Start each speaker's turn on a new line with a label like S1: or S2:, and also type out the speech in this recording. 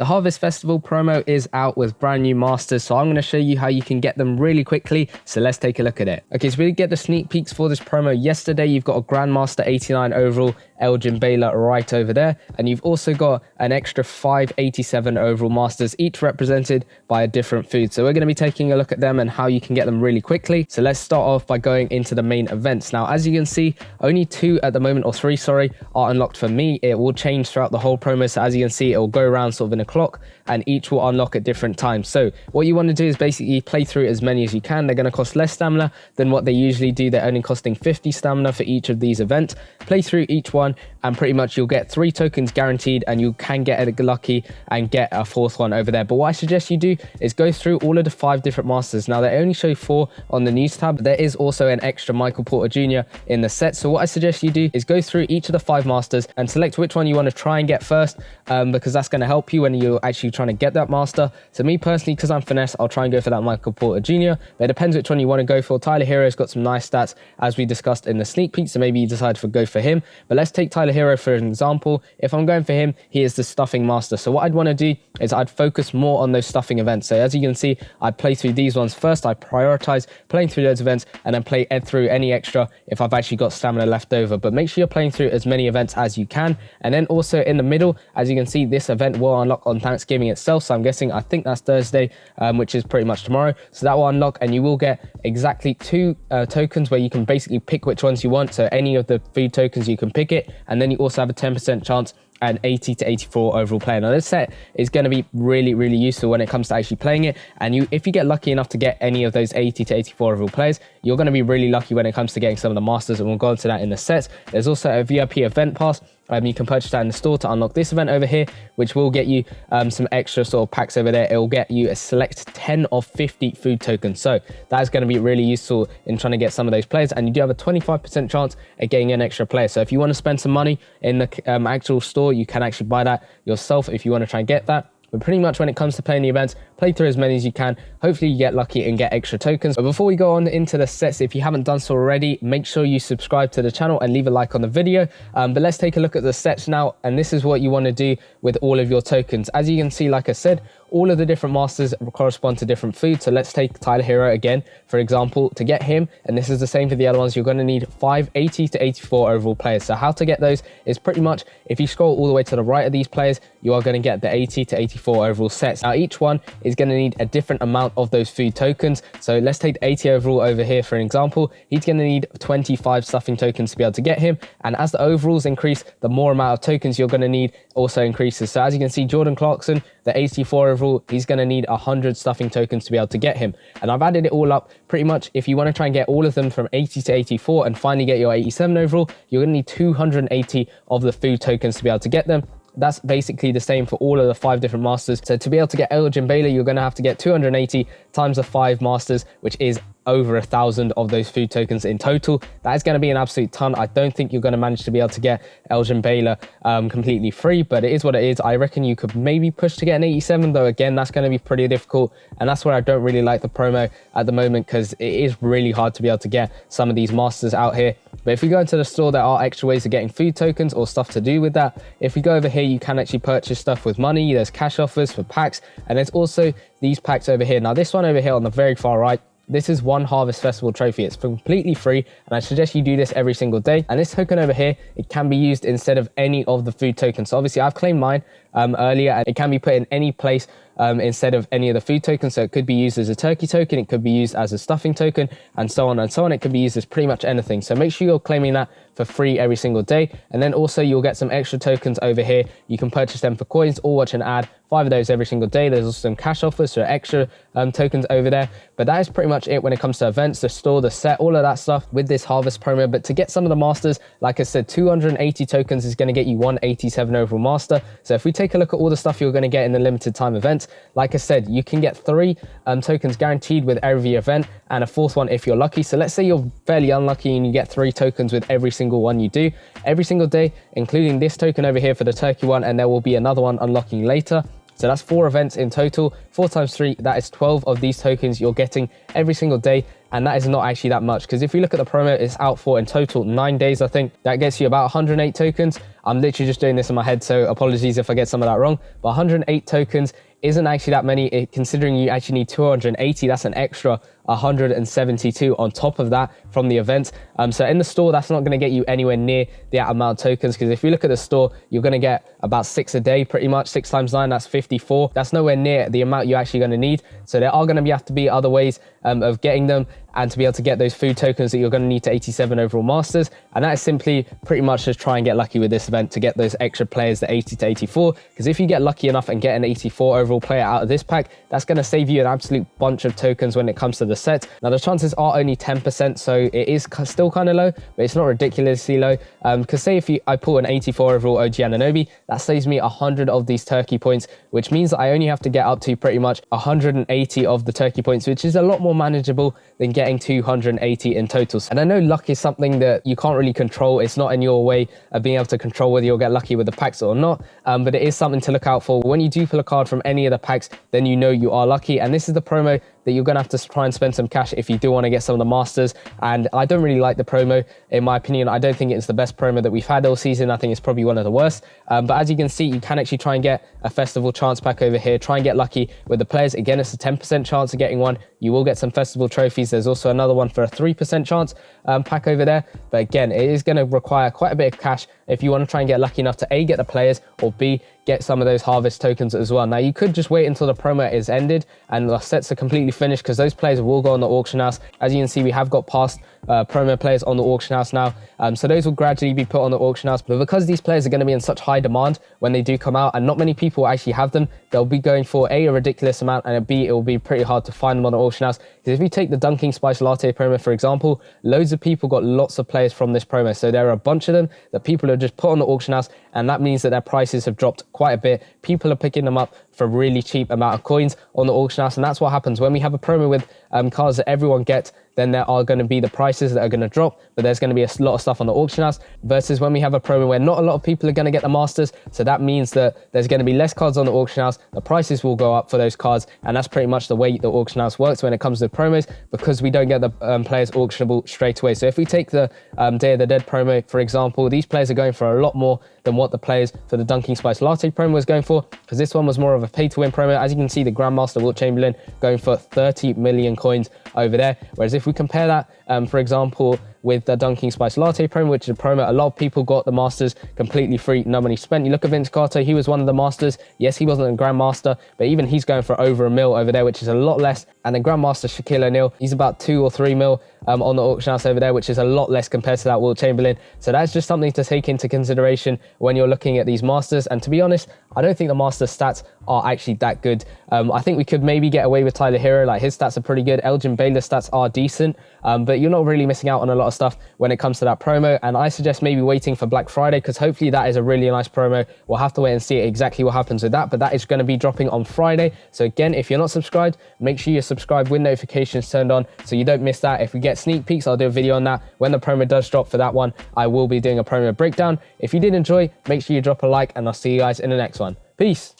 S1: The Harvest Festival promo is out with brand new masters, so I'm going to show you how you can get them really quickly, so let's take a look at it. Okay, so we did get the sneak peeks for this promo yesterday. You've got a Grandmaster 89 overall Elgin Baylor right over there, and you've also got an extra 587 overall masters, each represented by a different food. So we're going to be taking a look at them and how you can get them really quickly. So let's start off by going into the main events. Now, as you can see, only 2 at the moment, or 3, sorry, are unlocked for me. It will change throughout the whole promo, so as you can see, it will go around sort of in a clock, and each will unlock at different times. So what you want to do is basically play through as many as you can. They're going to cost less stamina than what they usually do. They're only costing 50 stamina for each of these events. Play through each one, and pretty much you'll get 3 tokens guaranteed, and you can get lucky and get a 4th one over there. But what I suggest you do is go through all of the 5 different masters. Now, they only show 4 on the news tab, but there is also an extra Michael Porter Jr. in the set. So what I suggest you do is go through each of the 5 masters and select which one you want to try and get first, because that's going to help you when you're actually trying to get that master. So me personally, because I'm finesse, I'll try and go for that Michael Porter Jr. But it depends which one you want to go for. Tyler Hero's got some nice stats, as we discussed in the sneak peek, so maybe you decide to go for him. But let's take Tyler Hero for an example. If I'm going for him, he is the stuffing master. So what I'd want to do is I'd focus more on those stuffing events. So as you can see, I play through these ones first. I prioritize playing through those events, and then play through any extra if I've actually got stamina left over. But make sure you're playing through as many events as you can. And then also in the middle, as you can see, this event will unlock on Thanksgiving itself. So I'm guessing, I think that's Thursday, which is pretty much tomorrow. So that will unlock, and you will get exactly 2 tokens where you can basically pick which ones you want. So any of the food tokens, you can pick it. And then you also have a 10% chance and 80 to 84 overall player. Now, this set is going to be really, really useful when it comes to actually playing it. And if you get lucky enough to get any of those 80 to 84 overall players, you're going to be really lucky when it comes to getting some of the masters, and we'll go into that in the sets. There's also a VIP event pass. You can purchase that in the store to unlock this event over here, which will get you some extra sort of packs over there. It will get you a select 10 of 50 food tokens. So that is going to be really useful in trying to get some of those players. And you do have a 25% chance of getting an extra player. So if you want to spend some money in the actual store, you can actually buy that yourself if you want to try and get that. But pretty much when it comes to playing the events, play through as many as you can. Hopefully you get lucky and get extra tokens. But before we go on into the sets, if you haven't done so already, make sure you subscribe to the channel and leave a like on the video. But let's take a look at the sets now. And this is what you want to do with all of your tokens. As you can see, like I said, all of the different masters correspond to different food. So let's take Tyler Hero again, for example. To get him, and this is the same for the other ones, you're going to need 580 to 84 overall players. So how to get those is pretty much, if you scroll all the way to the right of these players, you are going to get the 80 to 84 overall sets. Now, each one is going to need a different amount of those food tokens. So let's take the 80 overall over here, for an example. He's going to need 25 stuffing tokens to be able to get him. And as the overalls increase, the more amount of tokens you're going to need also increases. So as you can see, Jordan Clarkson, the 84 overall, he's going to need 100 stuffing tokens to be able to get him. And I've added it all up. Pretty much, if you want to try and get all of them from 80 to 84 and finally get your 87 overall, you're going to need 280 of the food tokens to be able to get them. That's basically the same for all of the 5 different masters. So to be able to get Elgin Baylor, you're going to have to get 280 times the 5 masters, which is over 1,000 of those food tokens in total. That is going to be an absolute ton. I don't think you're going to manage to be able to get Elgin Baylor completely free, but it is what it is. I reckon you could maybe push to get an 87, though again, that's going to be pretty difficult. And that's where I don't really like the promo at the moment, because it is really hard to be able to get some of these masters out here. But if you go into the store, there are extra ways of getting food tokens or stuff to do with that. If we go over here, you can actually purchase stuff with money. There's cash offers for packs, and there's also these packs over here. Now, this one over here on the very far right, this is one Harvest Festival trophy. It's completely free, and I suggest you do this every single day. And this token over here, it can be used instead of any of the food tokens. So obviously I've claimed mine earlier, and it can be put in any place instead of any of the food tokens. So it could be used as a turkey token, it could be used as a stuffing token, and so on and so on. It could be used as pretty much anything. So make sure you're claiming that for free every single day. And then also you'll get some extra tokens over here. You can purchase them for coins or watch an ad. 5 of those every single day. There's also some cash offers, so extra tokens over there. But that is pretty much it when it comes to events, the store, the set, all of that stuff with this Harvest promo. But to get some of the masters, like I said, 280 tokens is going to get you 187 overall master. So if we take a look at all the stuff you're going to get in the limited time events, like I said, you can get 3 tokens guaranteed with every event, and a 4th one if you're lucky. So let's say you're fairly unlucky and you get 3 tokens with every single one you do every single day, including this token over here for the turkey one, and there will be another one unlocking later. So that's 4 events in total. 4 times 3, that is 12 of these tokens you're getting every single day. And that is not actually that much, because if you look at the promo, it's out for in total 9 days, I think. That gets you about 108 tokens. I'm literally just doing this in my head, so apologies if I get some of that wrong. But 108 tokens isn't actually that many, considering you actually need 280. That's an extra 172 on top of that from the event. So in the store, that's not going to get you anywhere near the amount of tokens, because if you look at the store, you're going to get about 6 a day, pretty much. 6 times 9, that's 54. That's nowhere near the amount you're actually going to need. So there are going to have to be other ways of getting them, and to be able to get those food tokens that you're going to need to 87 overall masters. And that is simply pretty much just try and get lucky with this event to get those extra players, the 80 to 84. Because if you get lucky enough and get an 84 overall player out of this pack, that's going to save you an absolute bunch of tokens when it comes to the set. Now the chances are only 10%, so it is still kind of low, but it's not ridiculously low. Because say if I pull an 84 overall OG Ananobi, that saves me 100 of these turkey points, which means that I only have to get up to pretty much 180 of the turkey points, which is a lot more manageable than getting 280 in total. And I know luck is something that you can't really control. It's not in your way of being able to control whether you'll get lucky with the packs or not, but it is something to look out for. When you do pull a card from any of the packs, then you know you are lucky. And this is the promo that you're going to have to try and spend some cash if you do want to get some of the masters. And I don't really like the promo, in my opinion. I don't think it's the best promo that we've had all season. I think it's probably one of the worst. But as you can see, you can actually try and get a festival chance pack over here. Try and get lucky with the players. Again, it's a 10% chance of getting one. You will get some festival trophies. There's also another one for a 3% chance pack over there. But again, it is going to require quite a bit of cash if you want to try and get lucky enough to A, get the players, or B, get some of those harvest tokens as well. Now you could just wait until the promo is ended and the sets are completely finished, because those players will go on the auction house. As you can see, we have got past promo players on the auction house now, so those will gradually be put on the auction house. But because these players are going to be in such high demand when they do come out, and not many people actually have them, they'll be going for A, a ridiculous amount, and B, it will be pretty hard to find them on the auction house. Because if you take the Dunking Spice Latte promo, for example, loads of people got lots of players from this promo. So there are a bunch of them that people have just put on the auction house, and that means that their prices have dropped quite a bit. People are picking them up for a really cheap amount of coins on the auction house, and that's what happens when we have a promo with cards that everyone gets. Then there are going to be the prices that are going to drop, but there's going to be a lot of stuff on the auction house, versus when we have a promo where not a lot of people are going to get the masters. So that means that there's going to be less cards on the auction house, the prices will go up for those cards, and that's pretty much the way the auction house works when it comes to promos, because we don't get the players auctionable straight away. So if we take the Day of the Dead promo, for example, these players are going for a lot more than what the players for the Dunking Spice Latte promo was going for, because this one was more of a pay-to-win promo. As you can see, the Grandmaster Wilt Chamberlain going for 30 million coins over there, whereas if we compare that, for example, with the Dunking Spice Latte promo, which is a promo a lot of people got the masters completely free, no money spent. You look at Vince Carter, he was one of the masters. Yes, he wasn't a Grandmaster, but even he's going for over $1 million over there, which is a lot less. And then Grandmaster Shaquille O'Neal, he's about 2 or 3 mil on the auction house over there, which is a lot less compared to that Wilt Chamberlain. So that's just something to take into consideration when you're looking at these masters. And to be honest, I don't think the master stats are actually that good. I think we could maybe get away with Tyler Hero. Like, his stats are pretty good. Elgin Baylor's stats are decent, but you're not really missing out on a lot of stuff when it comes to that promo. And I suggest maybe waiting for Black Friday, because hopefully that is a really nice promo. We'll have to wait and see exactly what happens with that, but that is going to be dropping on Friday. So again, if you're not subscribed, make sure you're subscribed with notifications turned on so you don't miss that. If we get sneak peeks, I'll do a video on that. When the promo does drop for that one, I will be doing a promo breakdown. If you did enjoy, make sure you drop a like, and I'll see you guys in the next one. Peace.